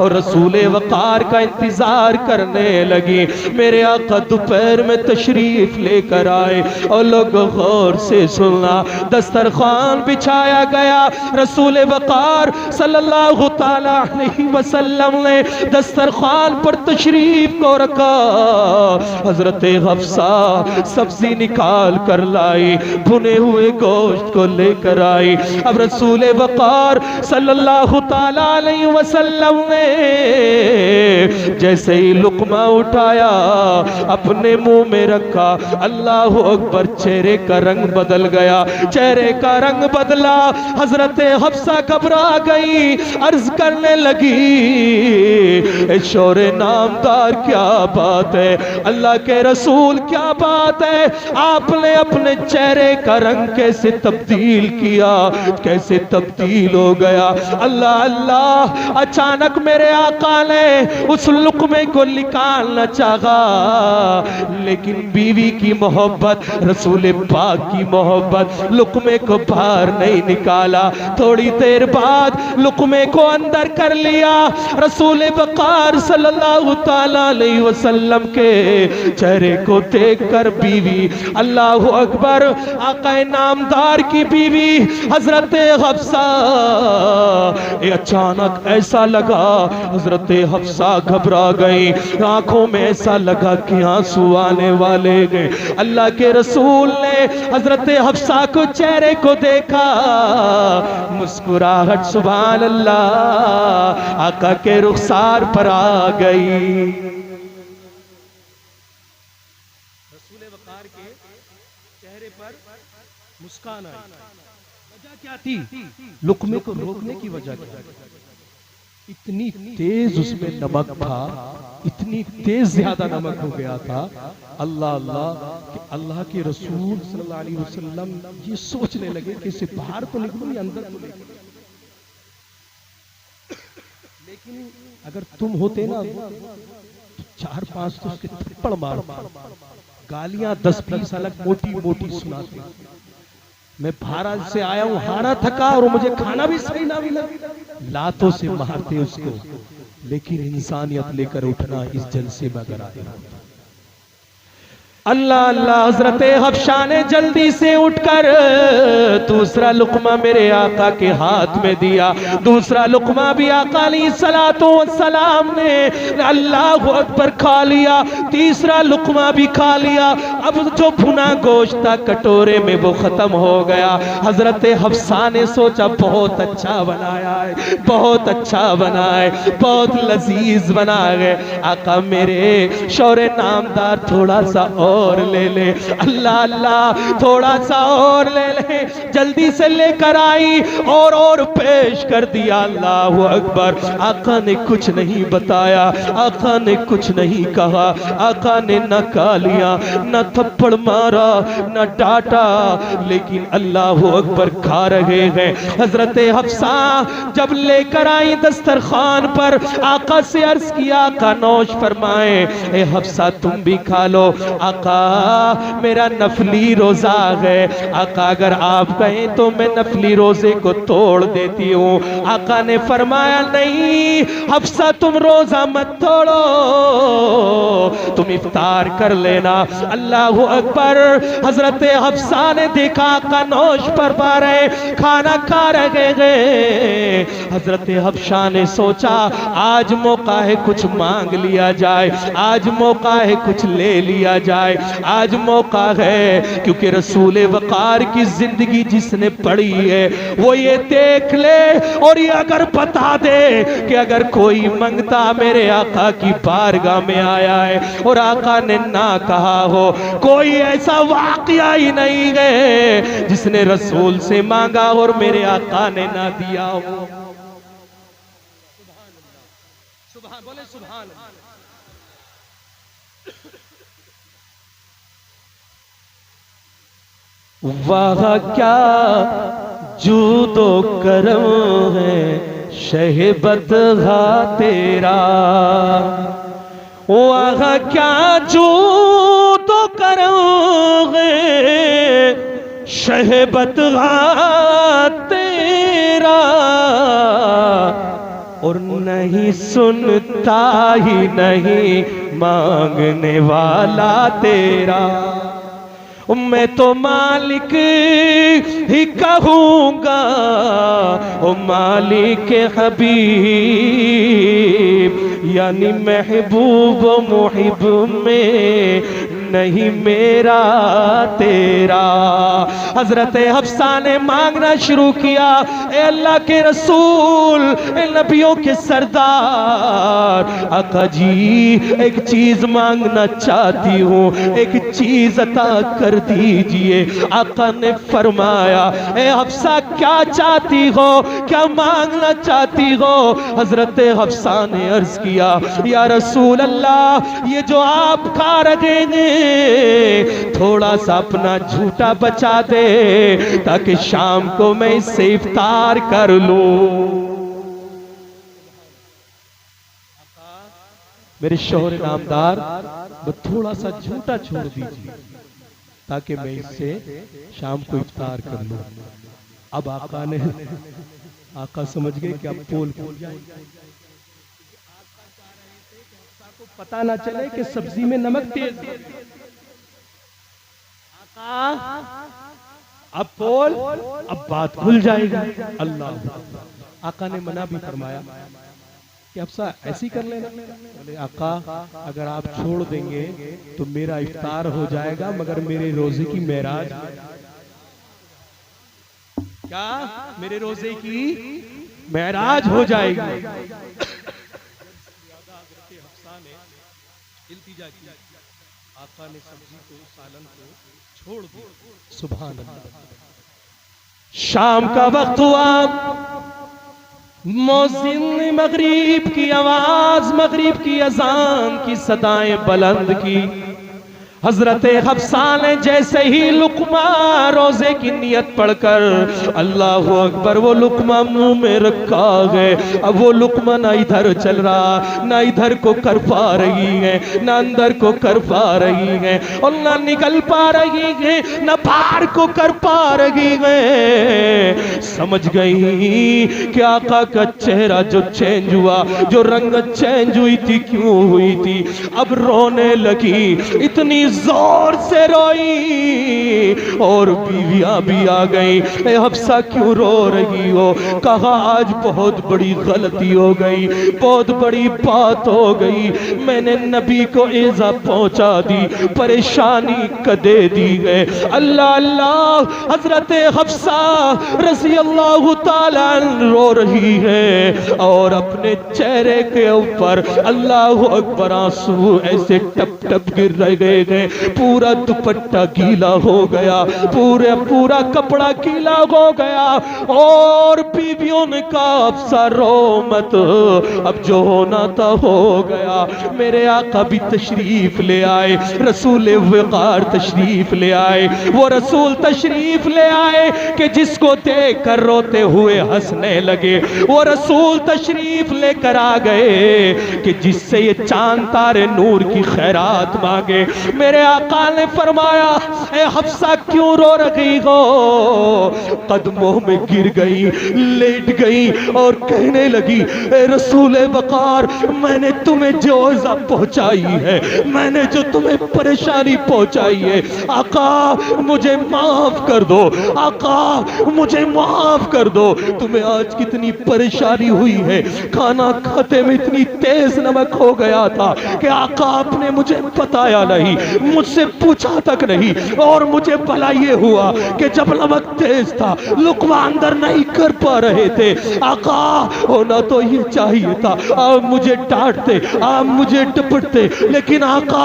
और रसूल वक़ार का इंतजार करने लगी। मेरे आका दोपहर में तशरीफ लेकर आए और लोग गौर से सुनना, दस्तरखान बिछाया गया। रसूल वक़ार सल्लल्लाहु ताला अलैहि वसल्लम ने दस्तरखान पर तशरीफ को रखा। हजरत हफ्सा सब्जी निकाल कर लाई, भुने हुए गोश्त को लेकर आई। अब रसूल वक़ार सल्लल्लाहु ताला अलैहि वसल्लम ने जैसे ही लुक़मा उठाया, अपने मुंह में रखा, अल्लाह अकबर, चेहरे का रंग बदल गया, चेहरे का रंग बदला। हजरत हफ्सा घबरा गई, अर्ज करने लगी, शौरे नामदार क्या बात है, अल्लाह के रसूल क्या बात है, आपने अपने चेहरे का रंग कैसे तब्दील किया, कैसे तब्दील हो गया। अल्लाह अल्लाह, अचानक मेरे आका ने उस लुक़मे को निकालना चाहा, लेकिन बीवी की मोहब्बत, रसूल पाक की मोहब्बत, लुक़मे को बाहर नहीं निकाला। थोड़ी देर बाद लुक़मे को अंदर कर लिया। रसूल वक़ार सल्लल्लाहु ताला अलैहि वसल्लम के चेहरे को देखकर बीवी, अल्लाहु अकबर, आका नामदार की बीवी हजरत हफ्सा, अचानक ऐसा लगा, हजरत हफ्सा घबरा गई, आंखों में ऐसा लगा कि आंसू आने वाले गए। अल्लाह के रसूल ने हजरत हफ्सा को चेहरे को देखा, मुस्कुराहट सुभान अल्लाह आका के रुखसार पर आ गई। रसूल वक़ार के चेहरे पर मुस्कान आई। वजह क्या थी? लुक़मे को रोकने की वजह क्या? इतनी तेज उसमें नमक था, इतनी तेज ज्यादा नमक हो गया था। अल्लाह अल्लाह, कि अल्लाह के रसूल सल्लल्लाहु अलैहि वसल्लम ये सोचने लगे कि इसे बाहर तो निकलूं या अंदर तो निकलूं। लेकिन अगर तुम होते ना तो 4-5 तो उसके थप्पड़ मार, गालियां 10-20 अलग मोटी मोटी सुनाते। मैं भारत से आया हूं, हारा थका और मुझे खाना भी सही ना मिला, लातों से मारते उसको। लेकिन इंसानियत लेकर उठना इस जलसे में अगर आए। अल्लाह अल्लाह, हजरत हफ्सा ने जल्दी से उठकर दूसरा लुक़मा मेरे आका के हाथ में दिया। दूसरा लुक़मा भी आका अलैहिस्सलातु वस्सलाम ने अल्लाहु अकबर खा लिया। तीसरा लुक़मा भी खा लिया। अब जो भुना गोश्त था कटोरे में वो खत्म हो गया। हजरत हफ्सा ने सोचा बहुत अच्छा बनाया है, बहुत अच्छा बना है, बहुत लजीज बना है। आका मेरे शौरे नामदार थोड़ा सा और ले ले, अल्लाह अल्लाह थोड़ा सा और ले ले। जल्दी से लेकर आई और पेश कर दिया। अल्लाह अकबर। आका ने कुछ नहीं बताया, आका ने कुछ नहीं कहा, आका ने न गालियां न थप्पड़ मारा न डांटा, लेकिन अल्लाह अकबर खा रहे हैं। हजरत हफ्सा जब लेकर आई दस्तरखान पर, आका से अर्ज किया, आका नौश फरमाए। ए हफ्सा तुम भी खा लो। आका मेरा नफली रोजा है। आका अगर आप कहें तो मैं नफली रोजे को तोड़ देती हूँ। आका ने फरमाया नहीं हफ्सा तुम रोजा मत तोड़ो, तुम इफ्तार कर लेना। अल्लाह अकबर। हजरत हफ्सा ने देखा आका नौश फरमा रहे, खाना खा रहे हैं। हजरत हफ्सा ने सोचा आज मौका है कुछ मांग लिया जाए, आज मौका है कुछ ले लिया जाए। जाए। आज मौका है, क्योंकि रसूल वक़ार की जिंदगी जिसने पढ़ी है वो ये देख ले और ये अगर बता दे कि अगर कोई मंगता मेरे आका की बारगाह में आया है और आका ने ना कहा हो, कोई ऐसा वाकया ही नहीं है जिसने रसूल से मांगा और मेरे आका ने ना दिया हो। सुभान, बोले सुभान। वाह क्या जूदो करम है शहबतहा तेरा, वाह क्या जूदो करम है शहबतहा तेरा, और नहीं सुनता ही नहीं मांगने वाला तेरा। मैं तो मालिक ही कहूँगा ओ मालिक हबीब, यानी महबूब मुहिब में नहीं मेरा तेरा। हजरत हफ्सा ने मांगना शुरू किया, ए अल्लाह के रसूल, ए नबियों के सरदार, आका जी एक चीज मांगना चाहती हूँ, एक चीज अता कर दीजिए। आका ने फरमाया, ए हफ्सा क्या चाहती हो, क्या मांगना चाहती हो? हजरत हफ्सा ने अर्ज किया, या रसूल अल्लाह, ये जो आप खा रहे हैं थोड़ा सा अपना झूठा बचा दे ताकि शाम को मैं इससे इफ्तार कर लूं। मेरे शौहर नामदार, वो थोड़ा सा झूठा छोड़ दीजिए ताकि मैं इससे शाम को इफ्तार कर लूं। अब आका समझ गए कि अब पोल पता ना चले कि सब्जी में नमक तेज। अब पोल, अब बात खुल जाएगी। अल्लाह, आका ने मना भी फरमाया कि अफसा ऐसी कर लेना। बोले आका, अगर आप छोड़ देंगे तो मेरा इफ्तार हो जाएगा, मगर मेरे रोजे की मेराज। क्या मेरे रोजे की मेराज हो जाएगी? आका ने सब्जी को, सालन को छोड़ दिया। सुभान अल्लाह। शाम का वक्त हुआ, मौज़िन मगरिब की आवाज, मगरिब की अजान की सदाएं बुलंद की। हजरत हफ्सा ने जैसे ही लुकमा रोजे की नियत पढ़कर अल्लाह अकबर वो लुकमा मुंह में रखा है, अब वो लुकमा ना इधर चल रहा, ना इधर को कर पा रही है, ना अंदर को कर पा रही है, और ना निकल पा रही है, ना बाहर को कर पा रही है। समझ गई कि आका का चेहरा जो चेंज हुआ, जो रंगत चेंज हुई थी, क्यों हुई थी? अब रोने लगी, इतनी जोर से रोई और बीवियां भी आ गई। हफ्सा क्यों रो रही हो? कहा आज बहुत बड़ी गलती हो गई, बहुत बड़ी बात हो गई, मैंने नबी को ईज़ा पहुंचा दी, परेशानी कदे दी है। अल्लाह अल्लाह, हजरत हफ्सा रज़ी अल्लाह ताला रो रही है और अपने चेहरे के ऊपर अल्लाह अकबर आंसू ऐसे टप टप गिर रहे हैं। पूरा दुपट्टा गीला हो गया, पूरा कपड़ा गीला हो गया, और बीवियों ने कहा अफसा रो मत, अब जो होना था हो गया। मेरे आका भी तशरीफ ले आए, रसूल वक़ार तशरीफ ले आए। वो रसूल तशरीफ ले आए कि जिसको देख कर रोते हुए हंसने लगे। वो रसूल तशरीफ लेकर आ गए कि जिससे ये चांद तारे नूर की खैरात मांगे। मेरे आका ने फरमाया, ए हफ्सा क्यों रो रही हो? कदमों में गिर गई, लेट गई और कहने लगी, ए रसूल वक़ार, मैंने तुम्हें जो इज़ा पहुंचाई है, मैंने जो तुम्हें परेशानी पहुंचाई है, आका मुझे माफ कर दो, आका मुझे माफ कर दो। तुम्हें आज कितनी परेशानी हुई है, खाना खाते में इतनी तेज नमक हो गया था कि आका आपने मुझे बताया नहीं, मुझसे पूछा तक नहीं। और मुझे भला ये हुआ कि जब नमक तेज था, लुकमा अंदर नहीं कर पा रहे थे। आका, होना तो ये चाहिए था, आप मुझे डांटते, आप मुझे डपटते, लेकिन आका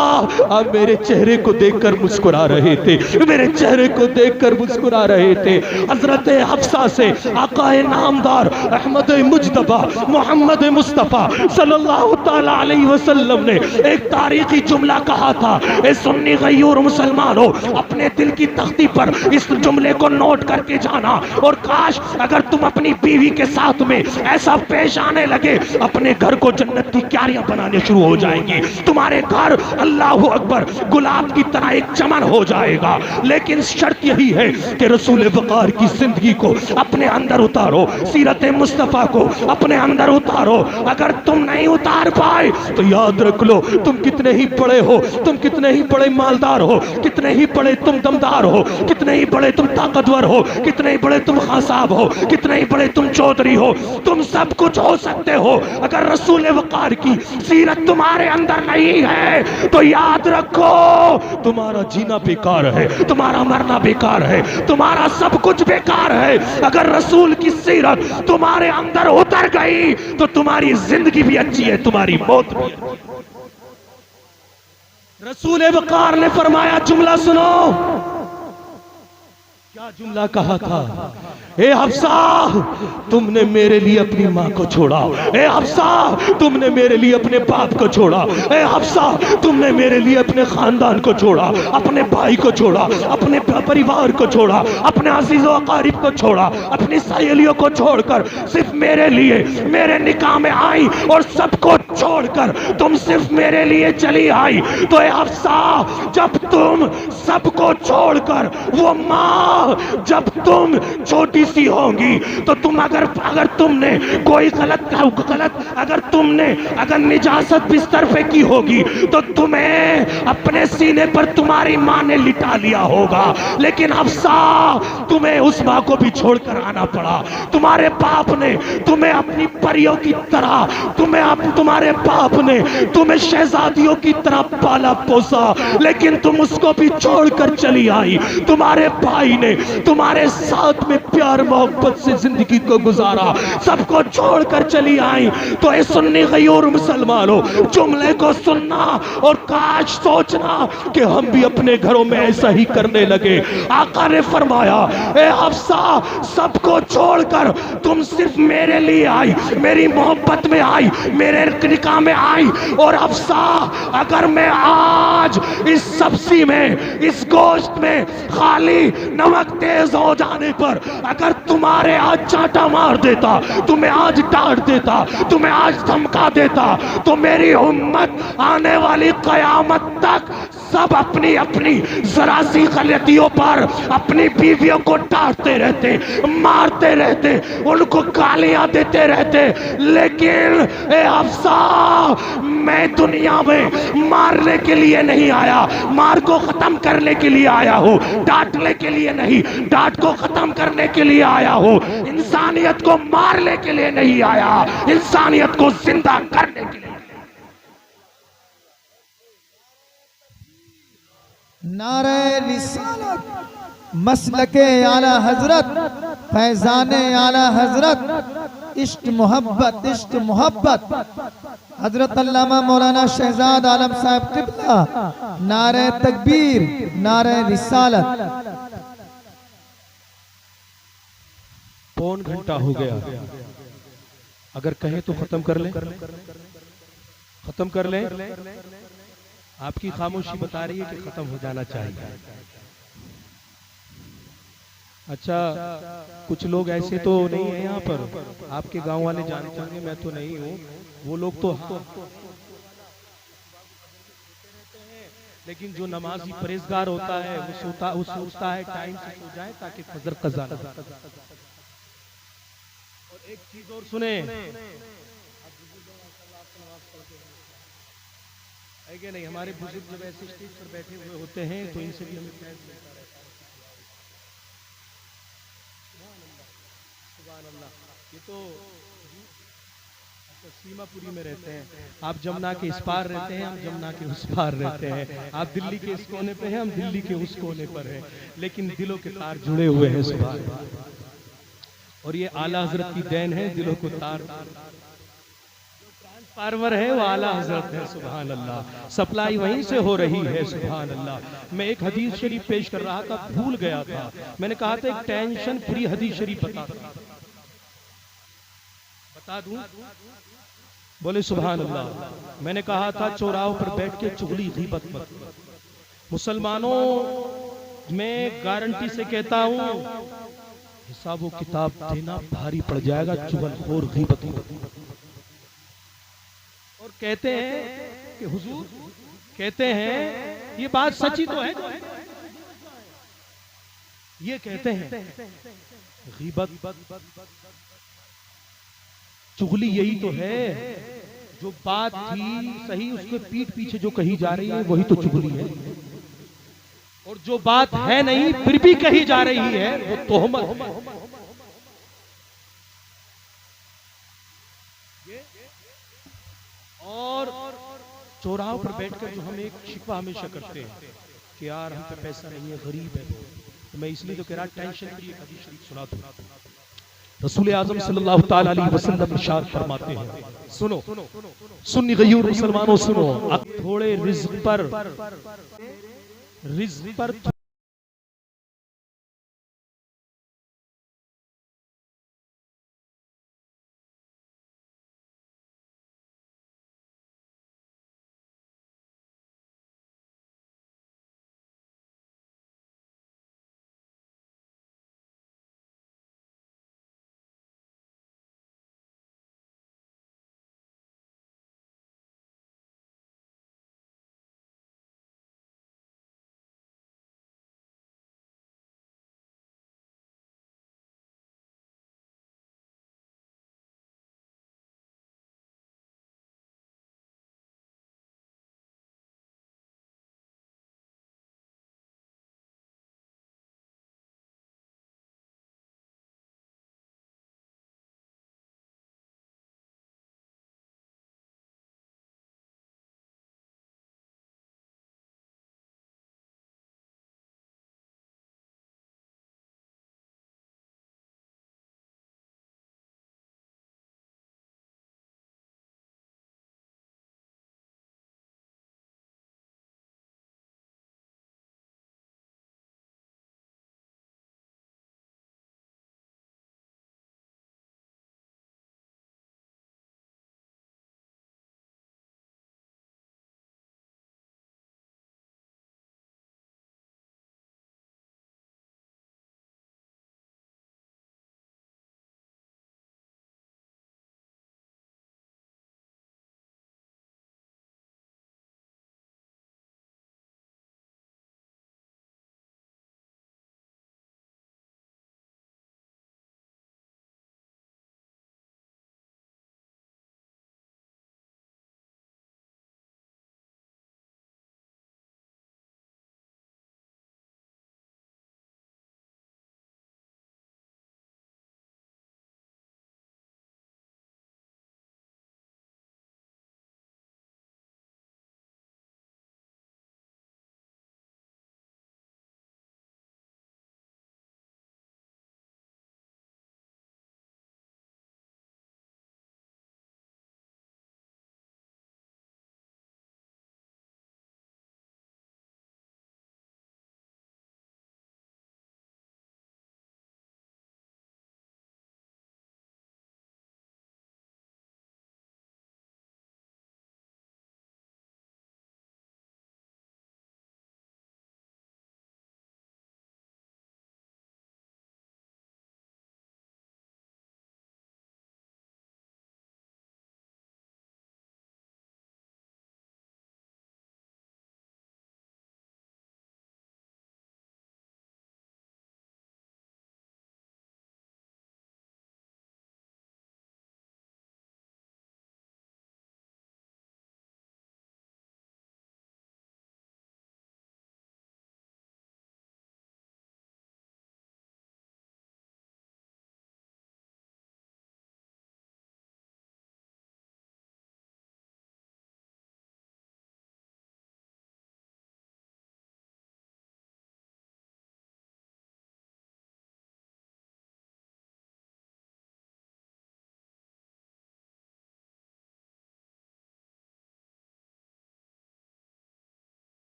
आप मेरे चेहरे को देखकर मुस्कुरा रहे थे, मेरे चेहरे को देखकर मुस्कुरा रहे थे। हजरत हफ्सा से आकाए नामदार अहमद मुजतबा मोहम्मद मुस्तफ़ा सल्लल्लाहु ताला अलैहि वसल्लम ने एक तारीखी जुमला कहा था। ए सुन्नी गयूर मुसलमानों, अपने दिल की तख्ती पर इस जुमले को नोट करके जाना, और काश अगर तुम अपनी बीवी के साथ में ऐसा पेश आने लगे, अपने घर को जन्नत की क्यारियां बनाने शुरू हो जाएंगी। तुम्हारे घर अल्लाह अकबर गुलाब की तरह एक चमन हो जाएगा। लेकिन शर्त यही है कि रसूल वक़ार की जिंदगी को अपने अंदर उतारो, सीरत मुस्तफ़ा को अपने अंदर उतारो। अगर तुम नहीं उतार पाए तो याद रख लो, तुम कितने ही बड़े हो, तुम कितने ही बड़े मालदार हो, कितने ही बड़े तुम दमदार हो, कितने ही बड़े तुम ताकतवर हो, कितने ही बड़े तुम खान साहब हो, कितने ही बड़े तुम चौधरी हो, तुम सब कुछ हो सकते हो। अगर रसूल वक़ार की सीरत तुम्हारे अंदर नहीं है तो याद रखो, तुम्हारा जीना बेकार है, तुम्हारा मरना बेकार है, तुम्हारा सब कुछ बेकार है। अगर रसूल की सीरत तुम्हारे अंदर उतर गई तो तुम्हारी जिंदगी भी अच्छी है, तुम्हारी मौत भी अच्छी है। रसूल वक़ार ने फरमाया, जुमला सुनो। क्या जुमला कहा था? ए हफ्सा, तुमने मेरे लिए अपनी माँ को छोड़ा। ए हफ्सा, तुमने मेरे लिए अपने बाप को छोड़ा। ए हफ्सा, तुमने मेरे लिए अपने खानदान को छोड़ा, अपने भाई को छोड़ा, अपने परिवार को छोड़ा, अपने अजीज़ो अकारिब को छोड़ा, अपनी सहेलियों को छोड़कर सिर्फ मेरे लिए मेरे निकाह में आई, और सबको छोड़कर तुम सिर्फ मेरे लिए चली आई। तो ए हफ्सा, जब तुम सबको छोड़कर, वो माँ जब तुम छोटी सी होंगी तो तुम अगर तुमने कोई गलत अगर निजासत बिस्तर पे की होगी तो तुम्हें अपने सीने पर तुम्हारी माँ ने लिटा लिया होगा। लेकिन अफसा, तुम्हें उस माँ को भी छोड़कर आना पड़ा। तुम्हारे बाप ने तुम्हें अपनी परियों की तरह, तुम्हारे बाप ने तुम्हें शहजादियों की तरह पाला पोसा, लेकिन तुम उसको भी छोड़कर चली आई। तुम्हारे भाई ने तुम्हारे साथ में प्यार मोहब्बत से जिंदगी को गुजारा, सबको छोड़कर चली आई। तो ए सुन्नी गयूर मुसलमानों, जुमले को सुनना और काश सोचना कि हम भी अपने घरों में ऐसा ही करने लगे। आका ने फरमाया, ए हफ्सा, सबको छोड़कर तुम सिर्फ मेरे लिए आई, मेरी मोहब्बत में आई, मेरे निकाह में आई। और हफ्सा, अगर मैं आज इस सब्जी में, इस गोश्त में खाली नमक तेज हो जाने पर अगर तुम्हारे आज चांटा मार देता, तुम्हें आज डांट देता, तुम्हें आज धमका देता, तो मेरी उम्मत आने वाली कयामत तक सब अपनी अपनी जरा सी गलतियों पर अपनी बीवियों को डांटते रहते, मारते रहते, उनको गालियां देते रहते। लेकिन ए हफ्सा, मैं दुनिया में मारने के लिए नहीं आया, मार को खत्म करने के लिए आया हूँ, डांटने के लिए नहीं, डांट को खत्म करने के लिए आया हूँ। इंसानियत को मारने के लिए नहीं आया, इंसानियत को जिंदा करने के लिए। नारे रिसालत, मसलके आला हजरत, फैजाने आला हजरत, इश्क मोहब्बत, इश्क मोहब्बत, हजरत अल्लामा मौलाना शहजाद आलम साहब किबला। नारे तकबीर, नारे रिसालत। पौन घंटा हो गया, अगर कहें तो खत्म कर लें, खत्म कर लें। आपकी खामोशी बता रही है कि खत्म हो जाना चाहिए। अच्छा, कुछ लोग ऐसे तो नहीं है यहाँ पर, आपके गांव वाले जानते होंगे, मैं तो नहीं हूँ। वो लोग तो लेकिन जो नमाजी परहेजगार होता है वो सोचता है टाइम से सो जाए ताकि फजर कज़ा ना हो। और एक चीज और सुने, है कि नहीं, हमारे बुजुर्ग जब ऐसे स्टेज पर बैठे हुए होते हैं तो इनसे भी हमें फैज़ मिलता रहता है। सुभान अल्लाह। ये तो सीमापुरी में रहते हैं, आप जमुना के इस पार रहते हैं, हम जमुना के उस पार रहते हैं, आप दिल्ली के इस कोने पे हैं, हम दिल्ली के उस कोने पर हैं, लेकिन दिलों के तार जुड़े हुए हैं। सुभान अल्लाह। और ये आला हजरत की देन है, दिलों को तार ट्रांसफार्मर है वो आला हजरत है। सुभान अल्लाह। सप्लाई वहीं से हो रही है। सुभान अल्लाह। मैं एक हदीस शरीफ पेश कर रहा था, भूल गया था, मैंने कहा था एक टेंशन फ्री हदीस शरीफ बता दूं, बोले सुभान अल्लाह। मैंने कहा था चौराहों पर बैठ के चुगली गीबत मत। मुसलमानों मैं गारंटी से कहता हूं हिसाब किताब देना भारी पड़ जाएगा चुगलखोर गीबत मत। और कहते हैं कि हुजूर कहते हैं ये बात सच्ची तो है, ये कहते हैं गीबत चुगली यही तो है, जो बात थी सही उसके पीठ पीछे जो कही जा रही है वही तो चुगली है, और जो बात है नहीं फिर भी कही जा रही है वो तोहमत है। और चौराहों पर बैठकर जो हम एक शिकवा हमेशा करते हैं कि यार हम पे पैसा नहीं है, गरीब है, तो मैं इसलिए तो कह रहा टेंशन फ्री हदीस शरीफ सुना दूं। रसूल आज़म सल्लल्लाहु ताला अलैहि वसल्लम इरशाद फरमाते हैं, सुनो सुन्नी गयूर मुसलमानों सुनो, अब थोड़े रिज़्क पर